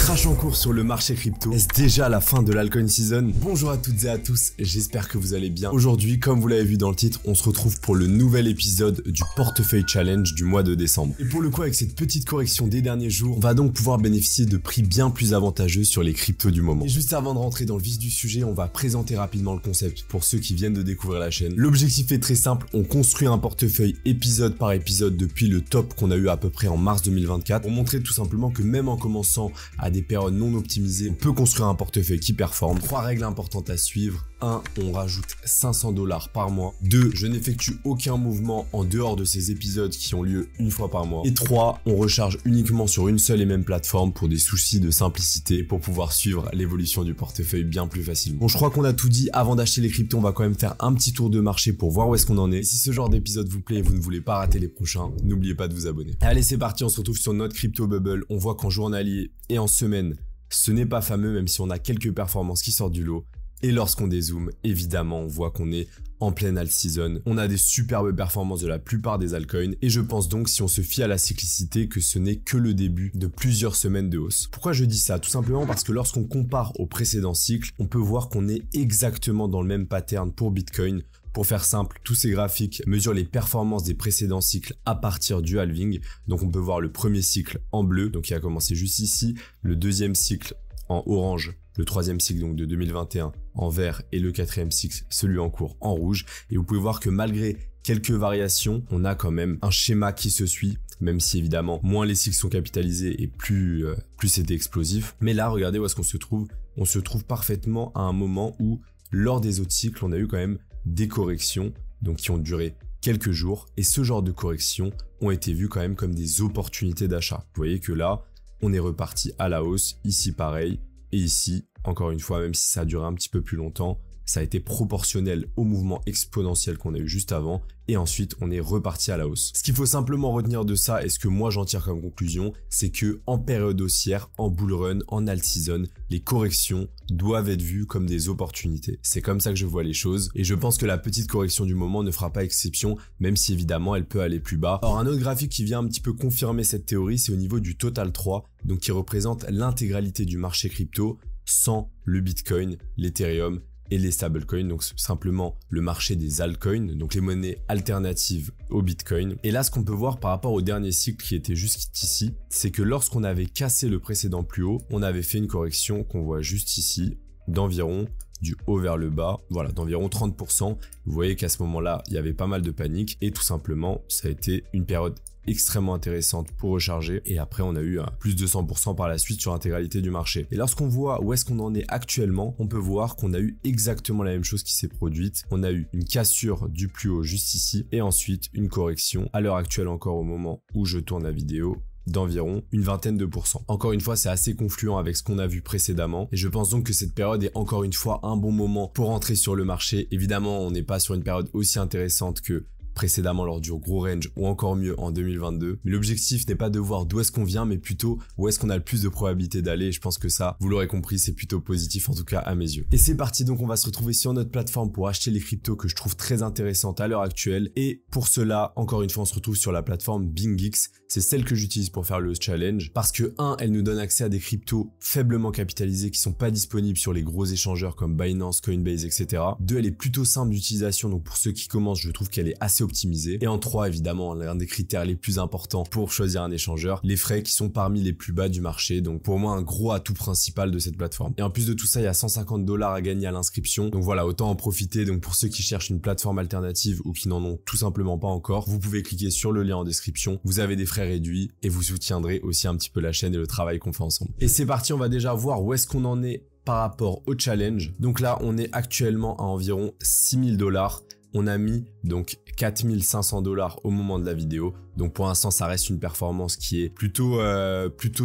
Crash en cours sur le marché crypto. Est-ce déjà la fin de l'altcoin season? Bonjour à toutes et à tous, j'espère que vous allez bien. Aujourd'hui, comme vous l'avez vu dans le titre, on se retrouve pour le nouvel épisode du portefeuille challenge du mois de décembre. Et pour le coup, avec cette petite correction des derniers jours, on va donc pouvoir bénéficier de prix bien plus avantageux sur les cryptos du moment. Et juste avant de rentrer dans le vif du sujet, on va présenter rapidement le concept pour ceux qui viennent de découvrir la chaîne. L'objectif est très simple, on construit un portefeuille épisode par épisode depuis le top qu'on a eu à peu près en mars 2024 pour montrer tout simplement que même en commençant à des périodes non optimisées, on peut construire un portefeuille qui performe. 3 règles importantes à suivre. 1. On rajoute 500 $ par mois. 2. Je n'effectue aucun mouvement en dehors de ces épisodes qui ont lieu une fois par mois. Et 3. On recharge uniquement sur une seule et même plateforme pour des soucis de simplicité et pour pouvoir suivre l'évolution du portefeuille bien plus facilement. Bon, je crois qu'on a tout dit. Avant d'acheter les cryptos, on va quand même faire un petit tour de marché pour voir où est-ce qu'on en est. Et si ce genre d'épisode vous plaît et vous ne voulez pas rater les prochains, n'oubliez pas de vous abonner. Allez, c'est parti, on se retrouve sur notre crypto bubble. On voit qu'en journalier et en semaine, ce n'est pas fameux même si on a quelques performances qui sortent du lot. Et lorsqu'on dézoome, évidemment, on voit qu'on est en pleine alt season. On a des superbes performances de la plupart des altcoins. Et je pense donc, si on se fie à la cyclicité, que ce n'est que le début de plusieurs semaines de hausse. Pourquoi je dis ça? Tout simplement parce que lorsqu'on compare au précédent cycle, on peut voir qu'on est exactement dans le même pattern pour Bitcoin. Pour faire simple, tous ces graphiques mesurent les performances des précédents cycles à partir du halving. Donc on peut voir le premier cycle en bleu, donc qui a commencé juste ici, le deuxième cycle en orange, le troisième cycle donc de 2021 en vert et le quatrième cycle, celui en cours, en rouge. Et vous pouvez voir que malgré quelques variations, on a quand même un schéma qui se suit, même si évidemment moins les cycles sont capitalisés et plus c'était explosif. Mais là, regardez où est-ce qu'on se trouve. On se trouve parfaitement à un moment où, lors des autres cycles, on a eu quand même des corrections donc qui ont duré quelques jours. Et ce genre de corrections ont été vues quand même comme des opportunités d'achat. Vous voyez que là, on est reparti à la hausse, ici pareil, et ici, encore une fois, même si ça a duré un petit peu plus longtemps, ça a été proportionnel au mouvement exponentiel qu'on a eu juste avant, et ensuite on est reparti à la hausse. Ce qu'il faut simplement retenir de ça, et ce que moi j'en tire comme conclusion, c'est que en période haussière, en bull run, en alt season, les corrections doivent être vues comme des opportunités. C'est comme ça que je vois les choses, et je pense que la petite correction du moment ne fera pas exception, même si évidemment elle peut aller plus bas. Alors un autre graphique qui vient un petit peu confirmer cette théorie, c'est au niveau du Total 3, donc qui représente l'intégralité du marché crypto, sans le Bitcoin, l'Ethereum et les stablecoins, donc simplement le marché des altcoins, donc les monnaies alternatives au Bitcoin. Et là, ce qu'on peut voir par rapport au dernier cycle qui était jusqu'ici, c'est que lorsqu'on avait cassé le précédent plus haut, on avait fait une correction qu'on voit juste ici, d'environ du haut vers le bas, voilà, d'environ 30%. Vous voyez qu'à ce moment-là, il y avait pas mal de panique et tout simplement, ça a été une période extrêmement intéressante pour recharger et après on a eu plus de 100% par la suite sur l'intégralité du marché. Et lorsqu'on voit où est-ce qu'on en est actuellement, on peut voir qu'on a eu exactement la même chose qui s'est produite. On a eu une cassure du plus haut juste ici et ensuite une correction à l'heure actuelle encore au moment où je tourne la vidéo d'environ une vingtaine de pourcents. Encore une fois, c'est assez confluent avec ce qu'on a vu précédemment et je pense donc que cette période est encore une fois un bon moment pour entrer sur le marché. Évidemment, on n'est pas sur une période aussi intéressante que précédemment lors du gros range ou encore mieux en 2022. Mais l'objectif n'est pas de voir d'où est-ce qu'on vient, mais plutôt où est-ce qu'on a le plus de probabilité d'aller. Et je pense que ça, vous l'aurez compris, c'est plutôt positif en tout cas à mes yeux. Et c'est parti, donc on va se retrouver sur notre plateforme pour acheter les cryptos que je trouve très intéressantes à l'heure actuelle. Et pour cela, encore une fois, on se retrouve sur la plateforme BingX. C'est celle que j'utilise pour faire le challenge parce que 1, elle nous donne accès à des cryptos faiblement capitalisés qui sont pas disponibles sur les gros échangeurs comme Binance, Coinbase, etc. 2, elle est plutôt simple d'utilisation, donc pour ceux qui commencent, je trouve qu'elle est assez optimisé. Et en 3, évidemment, l'un des critères les plus importants pour choisir un échangeur, les frais qui sont parmi les plus bas du marché. Donc pour moi, un gros atout principal de cette plateforme. Et en plus de tout ça, il y a 150 $ à gagner à l'inscription. Donc voilà, autant en profiter. Donc pour ceux qui cherchent une plateforme alternative ou qui n'en ont tout simplement pas encore, vous pouvez cliquer sur le lien en description. Vous avez des frais réduits et vous soutiendrez aussi un petit peu la chaîne et le travail qu'on fait ensemble. Et c'est parti, on va déjà voir où est-ce qu'on en est par rapport au challenge. Donc là, on est actuellement à environ 6000 $. On a mis donc 4500 $ au moment de la vidéo. Donc pour l'instant, ça reste une performance qui est plutôt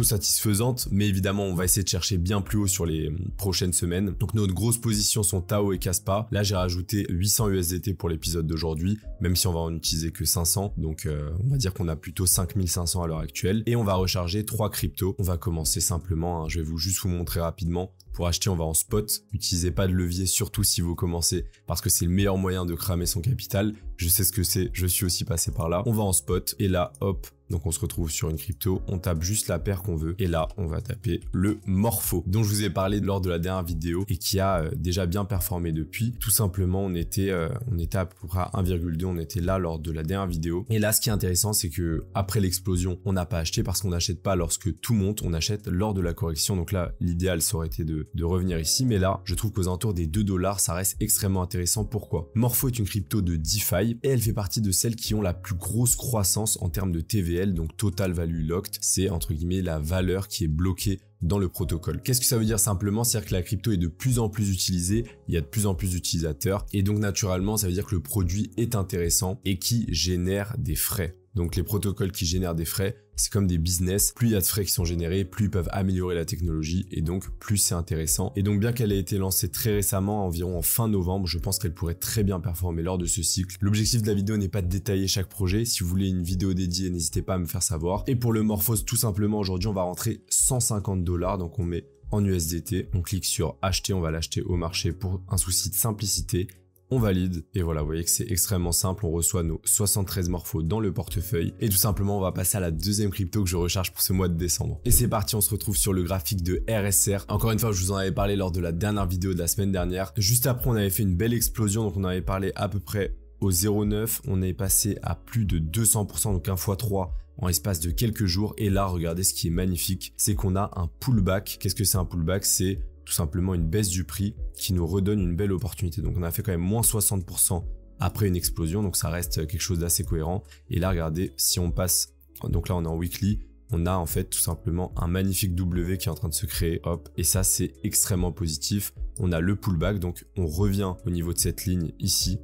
satisfaisante. Mais évidemment, on va essayer de chercher bien plus haut sur les prochaines semaines. Donc notre grosses positions sont Tao et Kaspa. Là, j'ai rajouté 800 USDT pour l'épisode d'aujourd'hui, même si on va en utiliser que 500. Donc on va dire qu'on a plutôt 5500 à l'heure actuelle. Et on va recharger 3 cryptos. On va commencer simplement, je vais juste vous montrer rapidement. Pour acheter, on va en spot. N'utilisez pas de levier, surtout si vous commencez, parce que c'est le meilleur moyen de cramer son capital. Je sais ce que c'est, je suis aussi passé par là. On va en spot et là, hop, Donc on se retrouve sur une crypto, on tape juste la paire qu'on veut et là on va taper le Morpho dont je vous ai parlé lors de la dernière vidéo et qui a déjà bien performé depuis. Tout simplement on était à peu près à 1,2, on était là lors de la dernière vidéo. Et là ce qui est intéressant c'est que après l'explosion on n'a pas acheté parce qu'on n'achète pas lorsque tout monte, on achète lors de la correction. Donc là l'idéal ça aurait été de revenir ici, mais là je trouve qu'aux alentours des 2 $ ça reste extrêmement intéressant. Pourquoi? Morpho est une crypto de DeFi et elle fait partie de celles qui ont la plus grosse croissance en termes de TVL, donc Total Value Locked, c'est entre guillemets la valeur qui est bloquée dans le protocole. Qu'est-ce que ça veut dire simplement? C'est-à-dire que la crypto est de plus en plus utilisée, il y a de plus en plus d'utilisateurs et donc naturellement ça veut dire que le produit est intéressant et qui génère des frais. Donc les protocoles qui génèrent des frais, c'est comme des business, plus il y a de frais qui sont générés, plus ils peuvent améliorer la technologie et donc plus c'est intéressant. Et donc bien qu'elle ait été lancée très récemment, environ en fin novembre, je pense qu'elle pourrait très bien performer lors de ce cycle. L'objectif de la vidéo n'est pas de détailler chaque projet, si vous voulez une vidéo dédiée, n'hésitez pas à me faire savoir. Et pour le Morphos, tout simplement aujourd'hui on va rentrer 150 $, donc on met en USDT, on clique sur acheter, on va l'acheter au marché pour un souci de simplicité. On valide et voilà, vous voyez que c'est extrêmement simple, on reçoit nos 73 morphos dans le portefeuille et tout simplement on va passer à la deuxième crypto que je recharge pour ce mois de décembre. Et c'est parti, on se retrouve sur le graphique de RSR. Encore une fois, je vous en avais parlé lors de la dernière vidéo de la semaine dernière. Juste après, on avait fait une belle explosion, donc on avait parlé à peu près au 0,9, on est passé à plus de 200%, donc 1 x 3 en espace de quelques jours. Et là, regardez ce qui est magnifique, c'est qu'on a un pullback. Qu'est-ce que c'est un pullback? C'est tout simplement une baisse du prix qui nous redonne une belle opportunité. Donc on a fait quand même moins 60% après une explosion, donc ça reste quelque chose d'assez cohérent. Et là regardez, si on passe, donc là on est en weekly, on a en fait tout simplement un magnifique W qui est en train de se créer, hop, et ça c'est extrêmement positif. On a le pullback, donc on revient au niveau de cette ligne ici,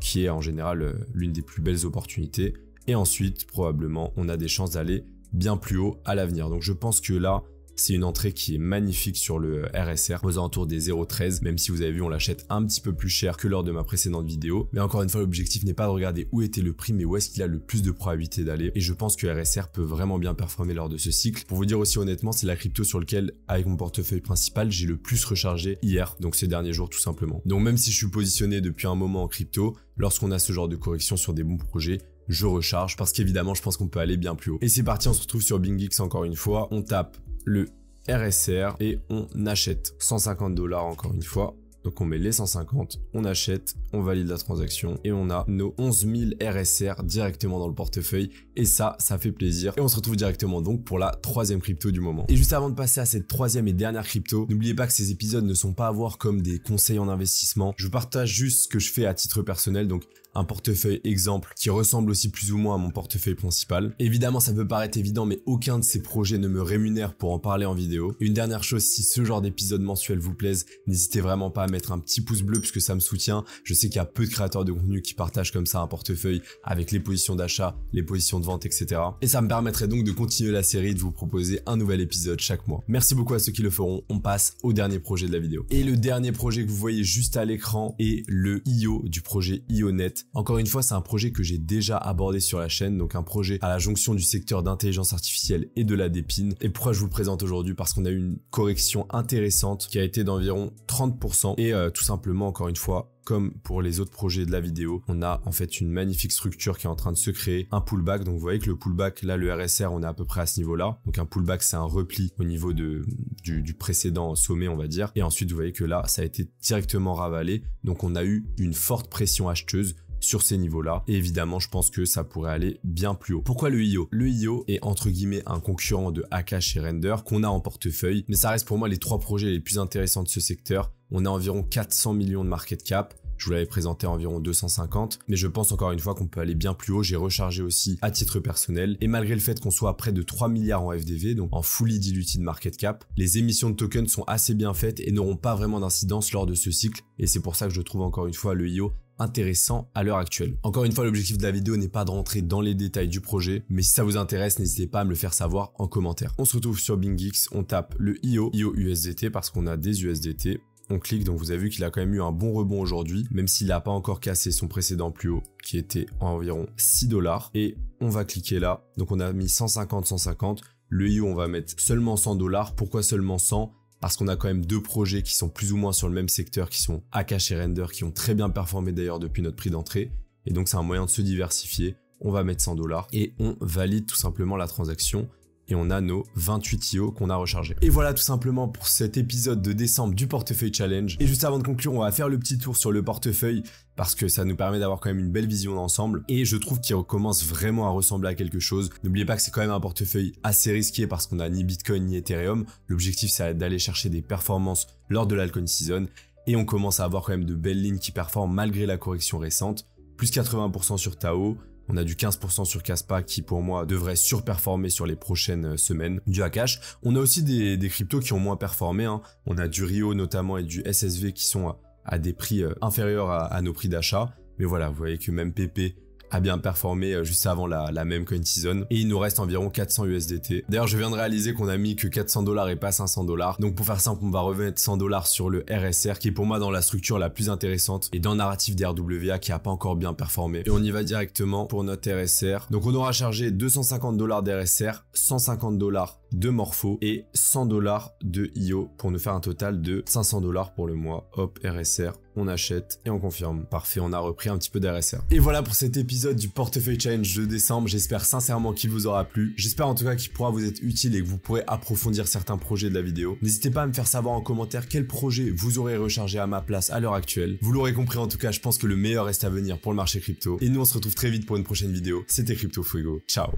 qui est en général l'une des plus belles opportunités. Et ensuite, probablement, on a des chances d'aller bien plus haut à l'avenir. Donc je pense que là, c'est une entrée qui est magnifique sur le RSR aux alentours des 0,13, même si vous avez vu on l'achète un petit peu plus cher que lors de ma précédente vidéo. Mais encore une fois, l'objectif n'est pas de regarder où était le prix, mais où est-ce qu'il a le plus de probabilité d'aller. Et je pense que RSR peut vraiment bien performer lors de ce cycle. Pour vous dire aussi honnêtement, c'est la crypto sur laquelle, avec mon portefeuille principal, j'ai le plus rechargé hier, donc ces derniers jours tout simplement. Donc même si je suis positionné depuis un moment en crypto, lorsqu'on a ce genre de correction sur des bons projets, je recharge parce qu'évidemment je pense qu'on peut aller bien plus haut. Et c'est parti, on se retrouve sur BingX encore une fois, on tape le RSR et on achète 150 $ encore une fois. Donc on met les 150, on achète, on valide la transaction et on a nos 11 000 RSR directement dans le portefeuille et ça fait plaisir. Et on se retrouve directement donc pour la troisième crypto du moment. Et juste avant de passer à cette troisième et dernière crypto, n'oubliez pas que ces épisodes ne sont pas à voir comme des conseils en investissement. Je partage juste ce que je fais à titre personnel, donc un portefeuille exemple qui ressemble aussi plus ou moins à mon portefeuille principal. Évidemment, ça peut paraître évident, mais aucun de ces projets ne me rémunère pour en parler en vidéo. Et une dernière chose, si ce genre d'épisode mensuel vous plaise, n'hésitez vraiment pas à mettre un petit pouce bleu puisque ça me soutient. Je sais qu'il y a peu de créateurs de contenu qui partagent comme ça un portefeuille avec les positions d'achat, les positions de vente, etc. Et ça me permettrait donc de continuer la série, de vous proposer un nouvel épisode chaque mois. Merci beaucoup à ceux qui le feront. On passe au dernier projet de la vidéo. Et le dernier projet que vous voyez juste à l'écran est le IO du projet IONET. Encore une fois, c'est un projet que j'ai déjà abordé sur la chaîne, donc un projet à la jonction du secteur d'intelligence artificielle et de la dépine. Et pourquoi je vous le présente aujourd'hui? Parce qu'on a eu une correction intéressante qui a été d'environ 30% et tout simplement, encore une fois, comme pour les autres projets de la vidéo, on a en fait une magnifique structure qui est en train de se créer, un pullback. Donc vous voyez que le pullback, là le RSR, on est à peu près à ce niveau-là. Donc un pullback, c'est un repli au niveau du précédent sommet, on va dire. Et ensuite, vous voyez que là, ça a été directement ravalé. Donc on a eu une forte pression acheteuse sur ces niveaux-là. Et évidemment, je pense que ça pourrait aller bien plus haut. Pourquoi le IO? Le IO est entre guillemets un concurrent de Akash et Render qu'on a en portefeuille, mais ça reste pour moi les trois projets les plus intéressants de ce secteur. On a environ 400 millions de market cap. Je vous l'avais présenté à environ 250, mais je pense encore une fois qu'on peut aller bien plus haut. J'ai rechargé aussi à titre personnel. Et malgré le fait qu'on soit à près de 3 milliards en FDV, donc en fully diluted market cap, les émissions de tokens sont assez bien faites et n'auront pas vraiment d'incidence lors de ce cycle. Et c'est pour ça que je trouve encore une fois le IO intéressant à l'heure actuelle. Encore une fois, l'objectif de la vidéo n'est pas de rentrer dans les détails du projet, mais si ça vous intéresse, n'hésitez pas à me le faire savoir en commentaire. On se retrouve sur BingX, on tape le IO USDT parce qu'on a des USDT. On clique, donc vous avez vu qu'il a quand même eu un bon rebond aujourd'hui, même s'il n'a pas encore cassé son précédent plus haut, qui était environ 6 $. Et on va cliquer là, donc on a mis 150. Le IO, on va mettre seulement 100 $. Pourquoi seulement 100 ? Parce qu'on a quand même deux projets qui sont plus ou moins sur le même secteur, qui sont Akash et Render, qui ont très bien performé d'ailleurs depuis notre prix d'entrée. Et donc c'est un moyen de se diversifier. on va mettre 100 $ et on valide tout simplement la transaction. Et on a nos 28 IO qu'on a rechargés. Et voilà tout simplement pour cet épisode de décembre du portefeuille challenge. Et juste avant de conclure, on va faire le petit tour sur le portefeuille parce que ça nous permet d'avoir quand même une belle vision d'ensemble. Et je trouve qu'il commence vraiment à ressembler à quelque chose. N'oubliez pas que c'est quand même un portefeuille assez risqué parce qu'on n'a ni Bitcoin ni Ethereum. L'objectif c'est d'aller chercher des performances lors de l'altcoin season. Et on commence à avoir quand même de belles lignes qui performent malgré la correction récente. Plus 80% sur Tao. On a du 15% sur Kaspa qui pour moi devrait surperformer sur les prochaines semaines du Akash. On a aussi des cryptos qui ont moins performé, hein. On a du Rio notamment et du SSV qui sont à des prix inférieurs à nos prix d'achat. Mais voilà, vous voyez que même PP a bien performé juste avant la même coin season. Et il nous reste environ 400 USDT. D'ailleurs, je viens de réaliser qu'on a mis que 400 $ et pas 500 $. Donc pour faire simple, on va remettre 100 $ sur le RSR qui est pour moi dans la structure la plus intéressante et dans le narratif des RWA qui a pas encore bien performé. Et on y va directement pour notre RSR. Donc on aura chargé 250 $ d'RSR, 150 $ de Morpho et 100 $ de IO pour nous faire un total de 500 $ pour le mois. Hop, RSR, on achète et on confirme. Parfait, on a repris un petit peu d'RSR. Et voilà pour cet épisode du portefeuille challenge de décembre. J'espère sincèrement qu'il vous aura plu. J'espère en tout cas qu'il pourra vous être utile et que vous pourrez approfondir certains projets de la vidéo. N'hésitez pas à me faire savoir en commentaire quel projet vous aurez rechargé à ma place à l'heure actuelle. Vous l'aurez compris en tout cas, je pense que le meilleur reste à venir pour le marché crypto. Et nous on se retrouve très vite pour une prochaine vidéo. C'était Crypto Fuego. Ciao.